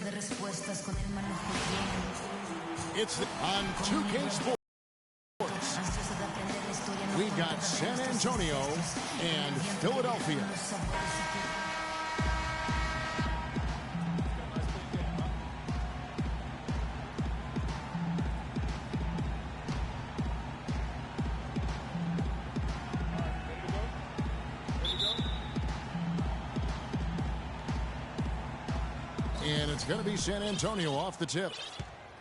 It's on 2K Sports. We've got San Antonio and Philadelphia. And it's going to be San Antonio off the tip.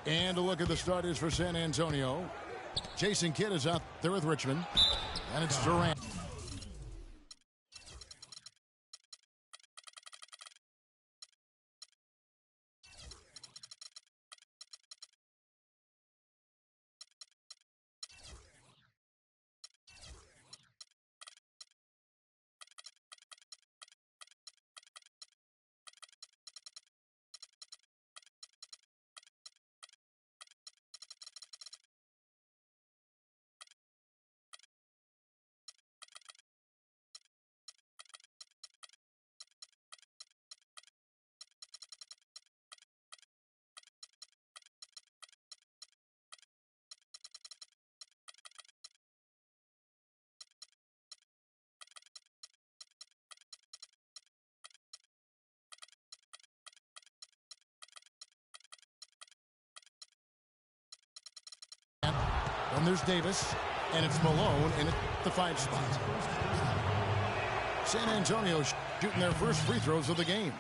And a look at the starters for San Antonio. Jason Kidd is out there with Richmond. And it's Durant. And there's Davis, and it's Malone in the 5 spot. San Antonio shooting their first free throws of the game.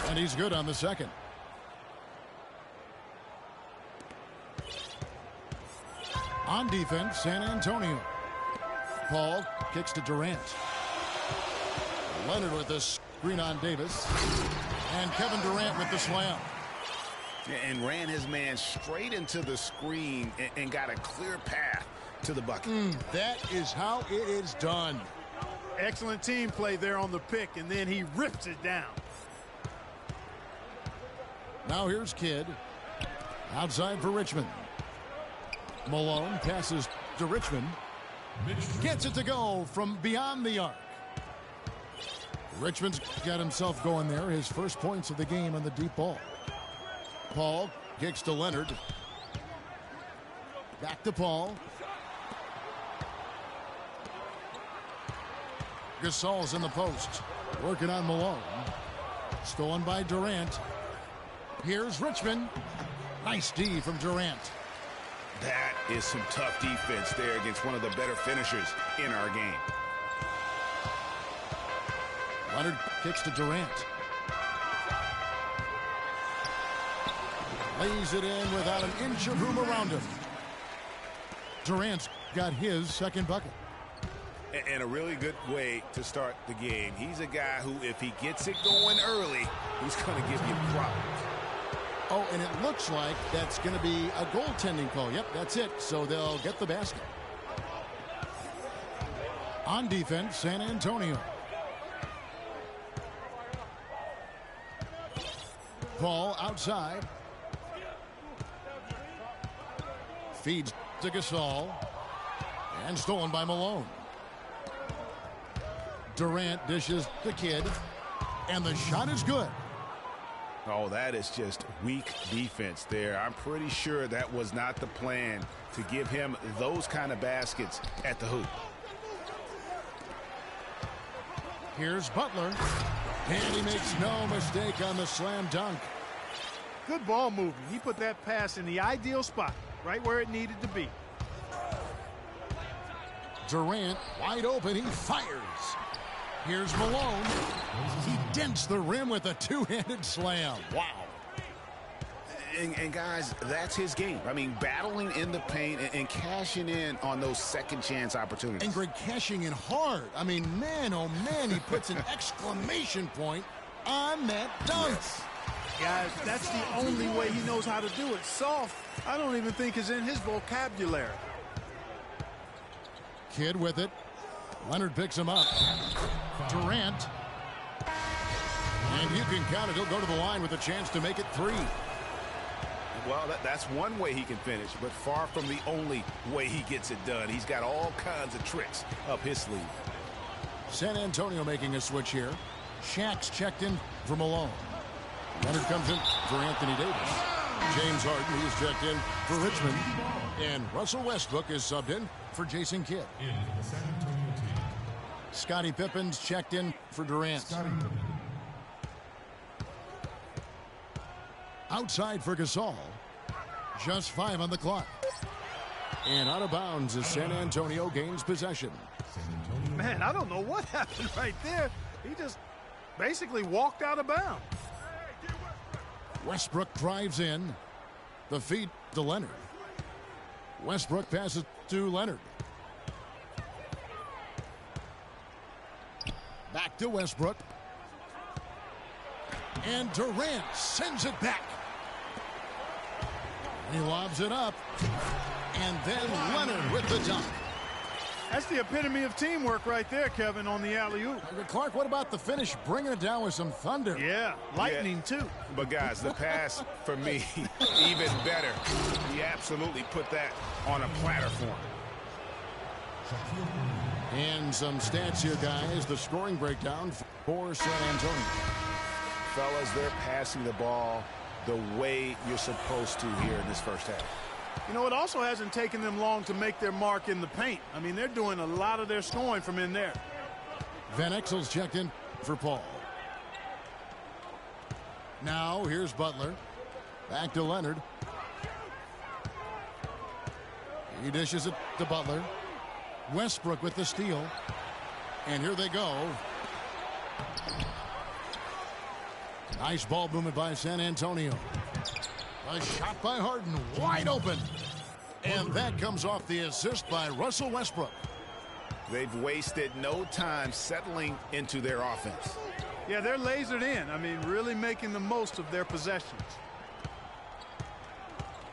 And he's good on the second. On defense, San Antonio. Paul kicks to Durant. Leonard with the screen on Davis. And Kevin Durant with the slam. And ran his man straight into the screen and got a clear path to the bucket. That is how it is done. Excellent team play there on the pick, and then he rips it down. Now here's Kidd. Outside for Richmond. Malone passes to Richmond. Gets it to go from beyond the arc. Richmond's got himself going there. His first points of the game on the deep ball. Paul kicks to Leonard. Back to Paul. Gasol's in the post. Working on Malone. Stolen by Durant. Here's Richmond. Nice D from Durant. That is some tough defense there against one of the better finishers in our game. Leonard kicks to Durant. Lays it in without an inch of room around him. Durant's got his second bucket. And a really good way to start the game. He's a guy who, if he gets it going early, he's going to give you problems. Oh, and it looks like that's going to be a goaltending call. Yep, that's it. So they'll get the basket. On defense, San Antonio. Paul outside. Feeds to Gasol. And stolen by Malone. Durant dishes the Kidd. And the shot is good. Oh, that is just weak defense there. I'm pretty sure that was not the plan to give him those kind of baskets at the hoop. Here's Butler. And he makes no mistake on the slam dunk. Good ball movement. He put that pass in the ideal spot, right where it needed to be. Durant wide open. He fires. Here's Malone. He dents the rim with a two-handed slam. Wow. And guys, that's his game. I mean, battling in the paint and cashing in on those second chance opportunities. And Greg, cashing in hard. I mean, man, oh man, he puts an exclamation point on that dunk. Yes. Guys, that's the only way he knows how to do it. Soft, I don't even think is in his vocabulary. Kidd with it. Leonard picks him up. Durant. And you can count it. He'll go to the line with a chance to make it 3. Well, that's one way he can finish, but far from the only way he gets it done. He's got all kinds of tricks up his sleeve. San Antonio making a switch here. Shaq's checked in for Malone. Leonard comes in for Anthony Davis. James Harden, he is checked in for Richmond. And Russell Westbrook is subbed in for Jason Kidd. Scottie Pippen's checked in for Durant. Outside for Gasol. Just 5 on the clock. And out of bounds as San Antonio gains possession. Man, I don't know what happened right there. He just basically walked out of bounds. Westbrook drives in. The feed to Leonard. Westbrook passes to Leonard. Back to Westbrook. And Durant sends it back. He lobs it up. And then Leonard with the dunk. That's the epitome of teamwork right there, Kevin, on the alley-oop. Clark, what about the finish? Bringing it down with some thunder. Yeah, lightning too. But guys, the pass for me, even better. He absolutely put that on a platter for him. And some stats here, guys. The scoring breakdown for San Antonio. Fellas, they're passing the ball the way you're supposed to here in this first half. You know, it also hasn't taken them long to make their mark in the paint. I mean, they're doing a lot of their scoring from in there. Van Exel's checked in for Paul. Now, here's Butler. Back to Leonard. He dishes it to Butler. Westbrook with the steal. And here they go. Nice ball movement by San Antonio. A shot by Harden, wide open. And that comes off the assist by Russell Westbrook. They've wasted no time settling into their offense. Yeah, they're lasered in. I mean, really making the most of their possessions.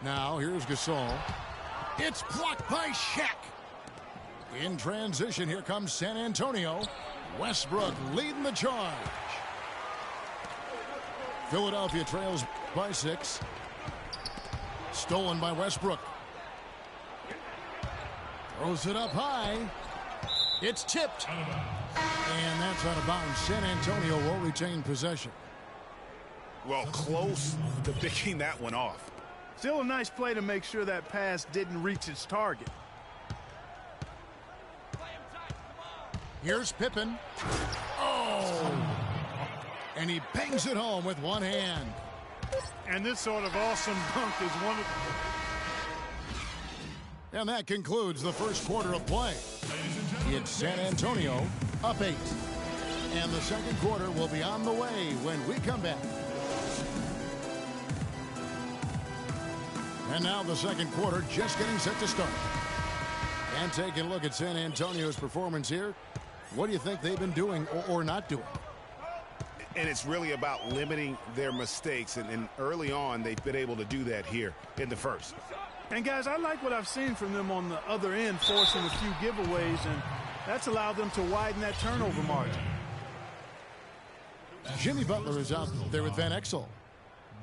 Now, here's Gasol. It's blocked by Shaq. In transition, here comes San Antonio. Westbrook leading the charge. Philadelphia trails by 6. Stolen by Westbrook. Throws it up high. It's tipped. And that's out of bounds. San Antonio will retain possession. Well, close to picking that one off. Still a nice play to make sure that pass didn't reach its target. Here's Pippen. Oh! And he bangs it home with one hand. And this sort of awesome dunk is one of... And that concludes the first quarter of play. It's San Antonio up 8. And the second quarter will be on the way when we come back. And now the second quarter just getting set to start. And taking a look at San Antonio's performance here. What do you think they've been doing or not doing? And it's really about limiting their mistakes. And early on, they've been able to do that here in the first. And, guys, I like what I've seen from them on the other end, forcing a few giveaways, and that's allowed them to widen that turnover margin. Jimmy Butler is out there with Van Exel.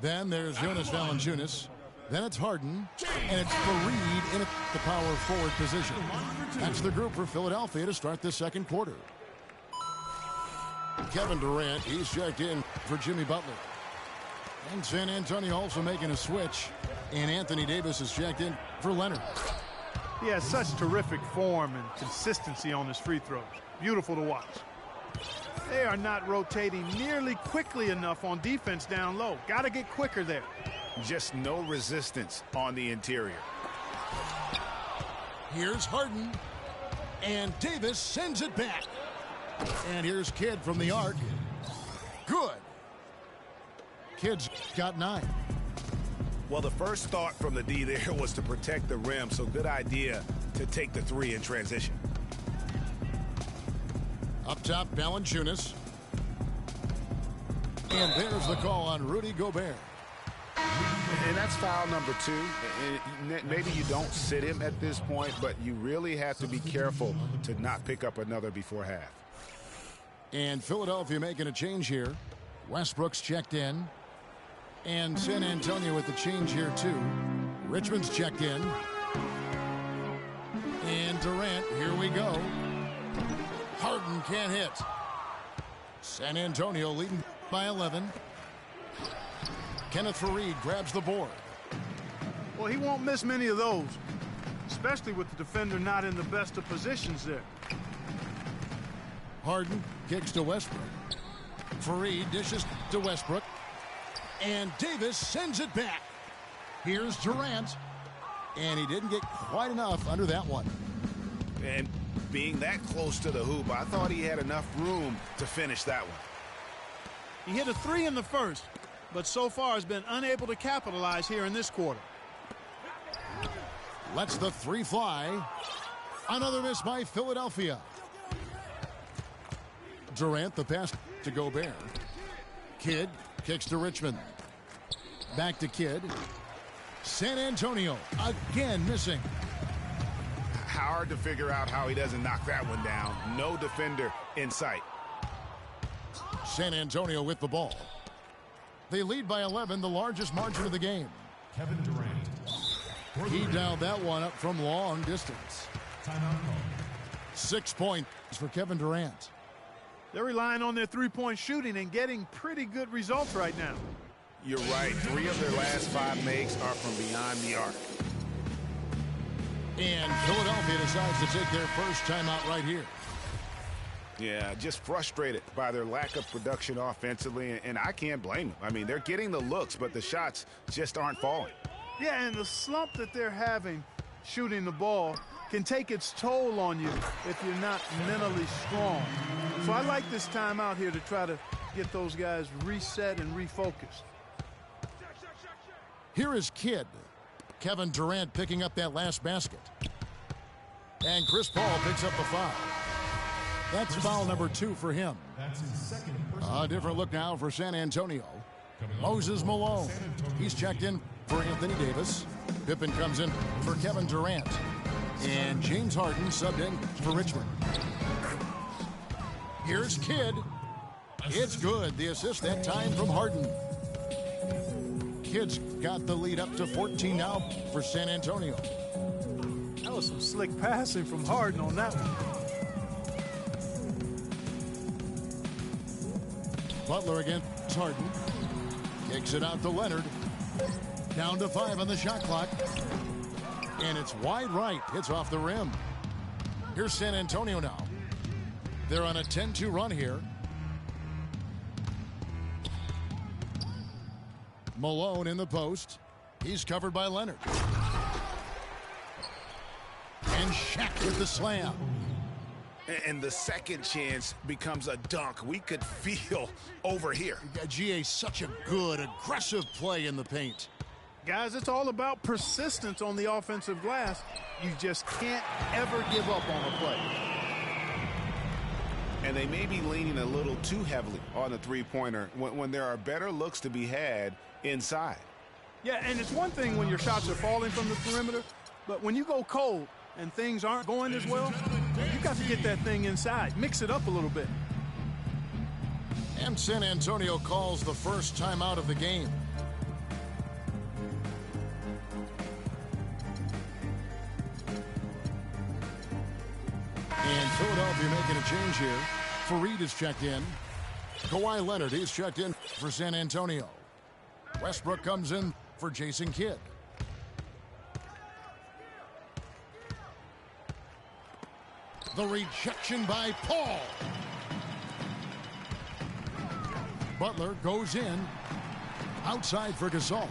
Then there's Jonas Valanciunas. Then it's Harden. And it's Fareed in the power forward position. That's the group for Philadelphia to start the second quarter. Kevin Durant, he's checked in for Jimmy Butler. And San Antonio also making a switch. And Anthony Davis is checked in for Leonard. He has such terrific form and consistency on his free throws. Beautiful to watch. They are not rotating nearly quickly enough on defense down low. Got to get quicker there. Just no resistance on the interior. Here's Harden. And Davis sends it back. And here's Kidd from the arc. Good. Kidd's got 9. Well, the first thought from the D there was to protect the rim, so good idea to take the 3 in transition. Up top, Valanciunas. And there's the call on Rudy Gobert. And that's foul number 2. And maybe you don't sit him at this point, but you really have to be careful to not pick up another before half. And Philadelphia making a change here. Westbrook's checked in. And San Antonio with the change here, too. Richmond's checked in. And Durant, here we go. Harden can't hit. San Antonio leading by 11. Kenneth Fareed grabs the board. Well, he won't miss many of those, especially with the defender not in the best of positions there. Harden kicks to Westbrook. Fareed dishes to Westbrook. And Davis sends it back. Here's Durant. And he didn't get quite enough under that one. And being that close to the hoop, I thought he had enough room to finish that one. He hit a three in the first, but so far has been unable to capitalize here in this quarter. Lets the three fly. Another miss by Philadelphia. Durant, the pass to Gobert. Kidd kicks to Richmond. Back to Kidd. San Antonio again missing. Hard to figure out how he doesn't knock that one down. No defender in sight. San Antonio with the ball. They lead by 11, the largest margin of the game. Kevin Durant. He dialed that one up from long distance. Timeout call. 6 points for Kevin Durant. They're relying on their three-point shooting and getting pretty good results right now. You're right. 3 of their last 5 makes are from beyond the arc. And Philadelphia decides to take their first timeout right here. Yeah, just frustrated by their lack of production offensively, and I can't blame them. I mean, they're getting the looks, but the shots just aren't falling. Yeah, and the slump that they're having shooting the ball can take its toll on you if you're not mentally strong. So I like this timeout here to try to get those guys reset and refocused. Here is Kidd. Kevin Durant picking up that last basket. And Chris Paul picks up the foul. That's foul number 2 for him. That's his second A different look now for San Antonio. Moses Malone. He's checked in for Anthony Davis. Pippen comes in for Kevin Durant. And James Harden subbed in for Richmond. Here's Kidd. It's good. The assist that time from Harden. Kidd's got the lead up to 14 now for San Antonio. That was some slick passing from Harden on that one. Butler against Harden. Kicks it out to Leonard. Down to 5 on the shot clock. And it's wide right. Hits off the rim. Here's San Antonio now. They're on a 10-2 run here. Malone in the post. He's covered by Leonard. And Shaq with the slam. And the second chance becomes a dunk. We could feel over here. GA, such a good, aggressive play in the paint. Guys, it's all about persistence on the offensive glass. You just can't ever give up on a play. And they may be leaning a little too heavily on the three-pointer when there are better looks to be had inside. Yeah, and it's one thing when your shots are falling from the perimeter, but when you go cold and things aren't going as well, you got to get that thing inside. Mix it up a little bit. And San Antonio calls the first timeout of the game. And Philadelphia making a change here. Fareed is checked in. Kawhi Leonard, he's checked in for San Antonio. Westbrook comes in for Jason Kidd. The rejection by Paul. Butler goes in. Outside for Gasol.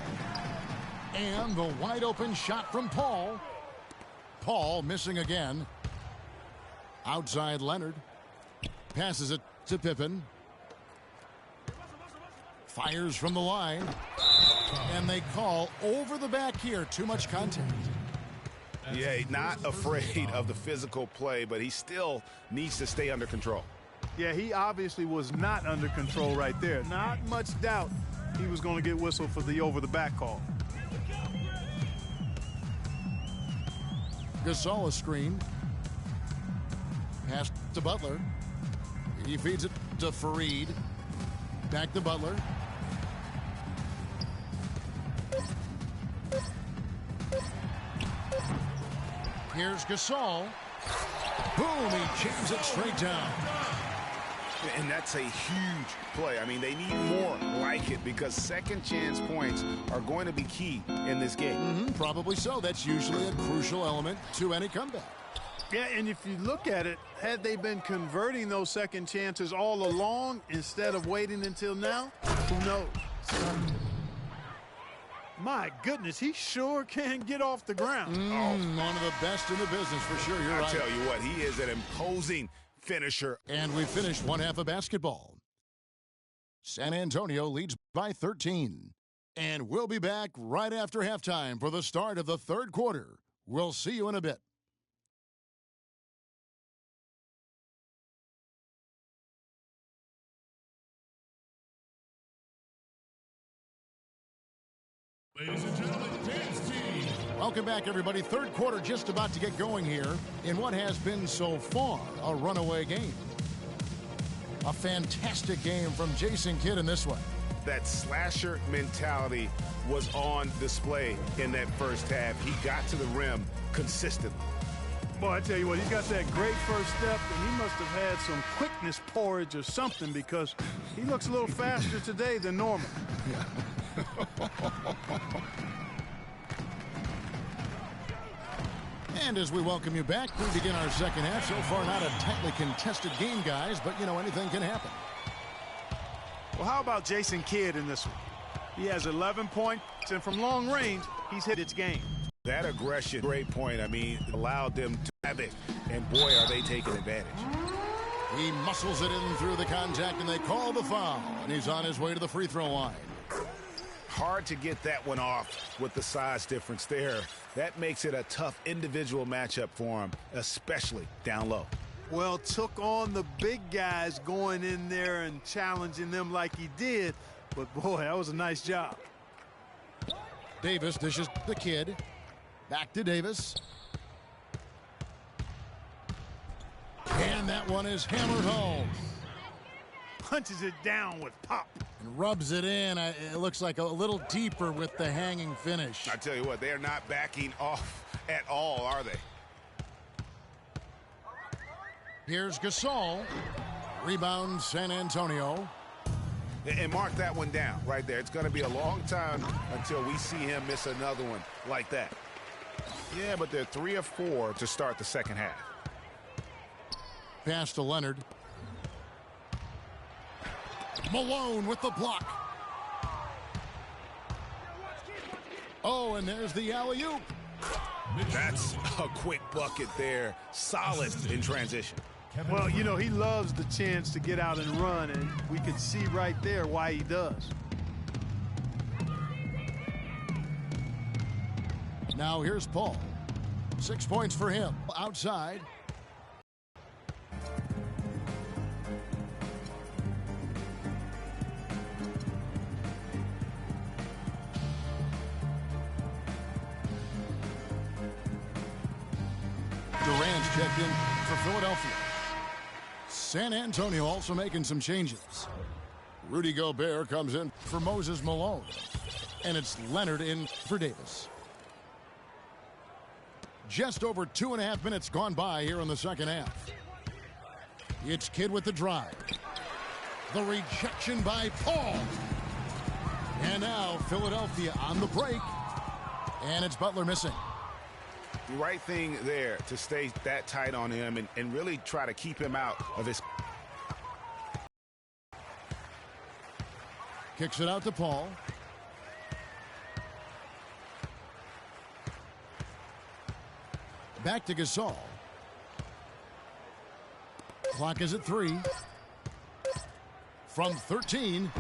And the wide open shot from Paul. Paul missing again. Outside Leonard. Passes it to Pippen. Fires from the line. And they call over the back here. Too much contact. Yeah, not afraid of the physical play, but he still needs to stay under control. Yeah, he obviously was not under control right there. Not much doubt he was going to get whistled for the over-the-back call. Gasol is screened. Pass to Butler. He feeds it to Fareed. Back to Butler. Here's Gasol. Boom, he jams it straight down. And that's a huge play. I mean, they need more like it because second chance points are going to be key in this game. Probably so. That's usually a crucial element to any comeback. Yeah, and if you look at it, had they been converting those second chances all along instead of waiting until now, who knows? My goodness, he sure can get off the ground. One of the best in the business for sure. You're right. I tell you what, he is an imposing finisher. And we finished one half of basketball. San Antonio leads by 13. And we'll be back right after halftime for the start of the third quarter. We'll see you in a bit. Ladies and gentlemen, dance team. Welcome back, everybody. Third quarter just about to get going here in what has been so far a runaway game. A fantastic game from Jason Kidd in this one. That slasher mentality was on display in that first half. He got to the rim consistently. Boy, I tell you what, he's got that great first step, and he must have had some quickness porridge or something because he looks a little faster today than normal. And as we welcome you back, we begin our second half. So far, not a tightly contested game, guys, but, you know, anything can happen. Well, how about Jason Kidd in this one? He has 11 points, and from long range, he's hit its game. That aggression, great point. I mean, allowed them to have it, and boy, are they taking advantage. He muscles it in through the contact, and they call the foul, and he's on his way to the free throw line. Hard to get that one off with the size difference there. That makes it a tough individual matchup for him, especially down low. Well, took on the big guys going in there and challenging them like he did, but boy, that was a nice job. Davis dishes the Kid. Back to Davis. And that one is hammered home. Punches it down with pop. And rubs it in. It looks like a little deeper with the hanging finish. I tell you what, they are not backing off at all, are they? Here's Gasol. Rebound San Antonio. And mark that one down right there. It's going to be a long time until we see him miss another one like that. Yeah, but they're 3 of 4 to start the second half. Pass to Leonard. Malone with the block. Oh, and there's the alley-oop. That's a quick bucket there. Solid in transition. Well, you know, he loves the chance to get out and run, and we can see right there why he does. Now here's Paul. 6 points for him. Outside. Durant's checked in for Philadelphia. San Antonio also making some changes. Rudy Gobert comes in for Moses Malone. And it's Leonard in for Davis. Just over 2.5 minutes gone by here in the second half. It's Kidd with the drive. The rejection by Paul. And now Philadelphia on the break. And it's Butler missing. The right thing there to stay that tight on him and really try to keep him out of his. Kicks it out to Paul. Back to Gasol. Clock is at 3. From 13.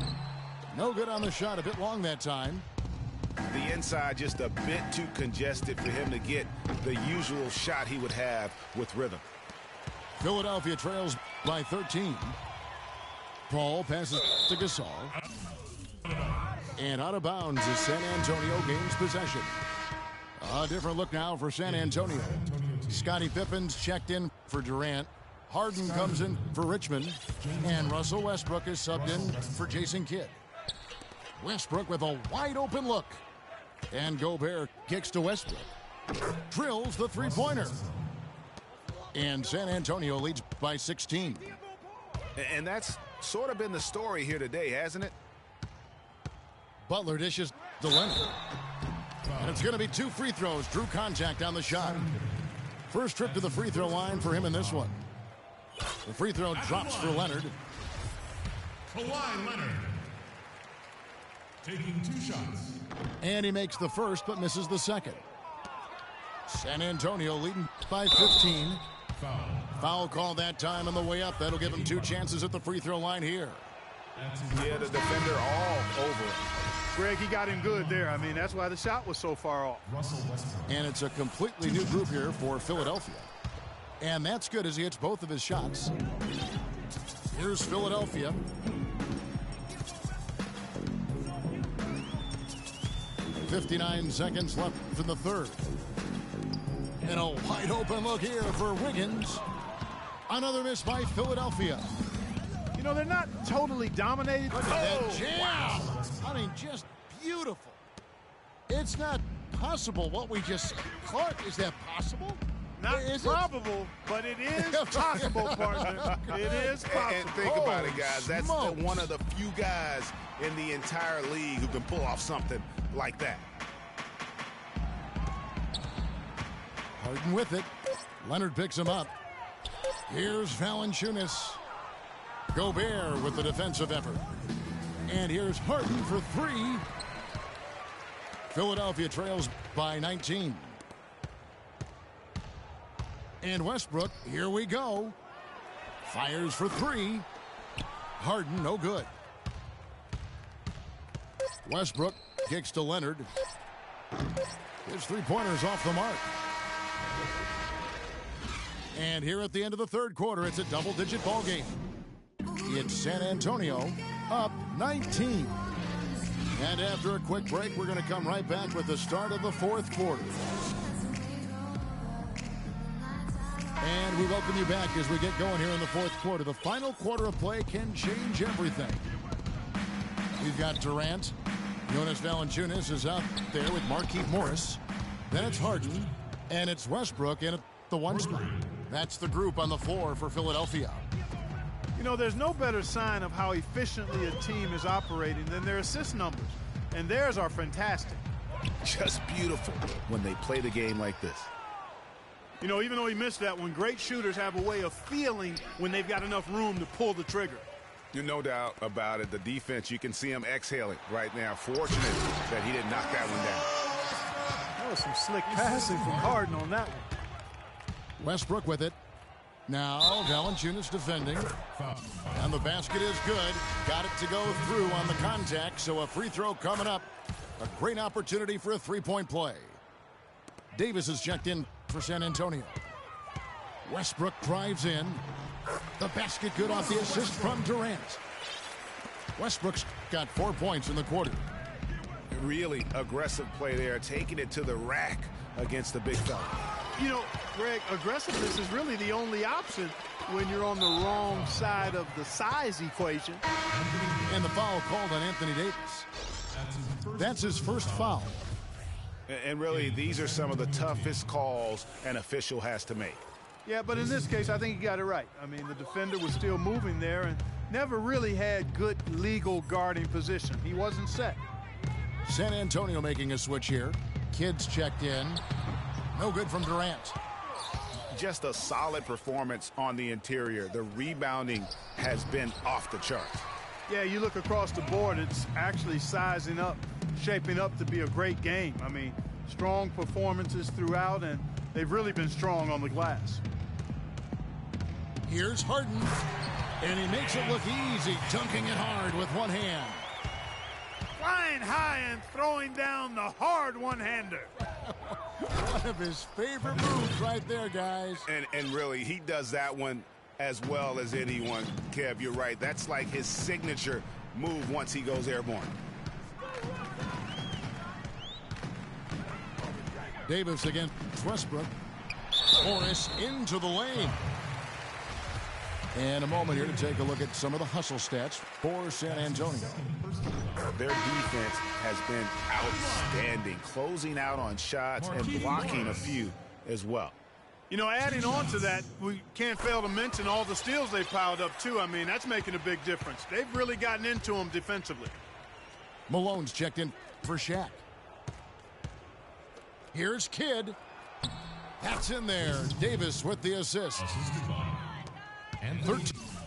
No good on the shot. A bit long that time. The inside just a bit too congested for him to get the usual shot he would have with rhythm. Philadelphia trails by 13. Paul passes to Gasol. And out of bounds as San Antonio gains possession. A different look now for San Antonio. Scottie Pippen's checked in for Durant. Harden comes in for Richmond. And Russell Westbrook is subbed in for Jason Kidd. Westbrook with a wide open look. And Gobert kicks to Westbrook. Drills the three-pointer. And San Antonio leads by 16. And that's sort of been the story here today, hasn't it? Butler dishes to Leonard. And it's going to be 2 free throws. Drew contact on the shot. First trip to the free throw line for him in this one. The free throw drops for Leonard. Kawhi Leonard taking 2 shots. And he makes the first but misses the second. San Antonio leading by 15. Foul call that time on the way up. That'll give him 2 chances at the free throw line here. Yeah, the defender all over it. Greg, he got him good there. I mean, that's why the shot was so far off. And it's a completely new group here for Philadelphia. And that's good as he hits both of his shots. Here's Philadelphia. .59 seconds left in the third. And a wide open look here for Wiggins. Another miss by Philadelphia. You know, they're not totally dominated. Look at that jam. Wow. I mean, just beautiful. It's not possible what we just caught. Is that possible? Not probable, but it is possible, partner. It is possible. And think about it, guys. That's one of the few guys in the entire league who can pull off something like that. Harden with it. Leonard picks him up. Here's Valanciunas. Gobert with the defensive effort. And here's Harden for 3. Philadelphia trails by 19. And Westbrook, here we go. Fires for 3. Harden, no good. Westbrook kicks to Leonard. His 3-pointers off the mark. And here at the end of the third quarter, it's a double-digit ball game. It's San Antonio up 19. And after a quick break, we're going to come right back with the start of the fourth quarter. And we welcome you back as we get going here in the fourth quarter. The final quarter of play can change everything. We've got Durant. Jonas Valanciunas is out there with Markieff Morris. Then it's Harden. And it's Westbrook in at the 1 spot. That's the group on the floor for Philadelphia. You know, there's no better sign of how efficiently a team is operating than their assist numbers. And theirs are fantastic. Just beautiful when they play the game like this. You know, even though he missed that one, great shooters have a way of feeling when they've got enough room to pull the trigger. There's no doubt about it. The defense, you can see him exhaling right now. Fortunate that he didn't knock that one down. That was some slick passing from Harden on that one. Westbrook with it. Now Valanciunas defending. And the basket is good. Got it to go through on the contact, so a free throw coming up. A great opportunity for a 3-point play. Davis is checked in for San Antonio. Westbrook drives in. The basket good off the assist from Durant. Westbrook's got 4 points in the quarter. Really aggressive play there, taking it to the rack against the big fella. You know, Greg, aggressiveness is really the only option when you're on the wrong side of the size equation. And the foul called on Anthony Davis. That's his first foul. And really, these are some of the toughest calls an official has to make. Yeah, but in this case, I think he got it right. I mean, the defender was still moving there and never really had good legal guarding position. He wasn't set. San Antonio making a switch here. Kids checked in. No good from Durant. Just a solid performance on the interior. The rebounding has been off the charts. Yeah, you look across the board, it's actually sizing up, shaping up to be a great game. I mean, strong performances throughout, and they've really been strong on the glass. Here's Harden, and he makes it look easy, dunking it hard with one hand. Flying high and throwing down the hard one-hander. One of his favorite moves right there, guys. And really, he does that one as well as anyone. Kev, you're right. That's like his signature move once he goes airborne. Davis against Westbrook. Morris into the lane. And a moment here to take a look at some of the hustle stats for San Antonio. Their defense has been outstanding, closing out on shots and blocking a few as well. You know, adding on to that, we can't fail to mention all the steals they've piled up, too. I mean, that's making a big difference. They've really gotten into them defensively. Malone's checked in for Shaq. Here's Kidd. That's in there. Davis with the assist. Assisted by Anthony. 13.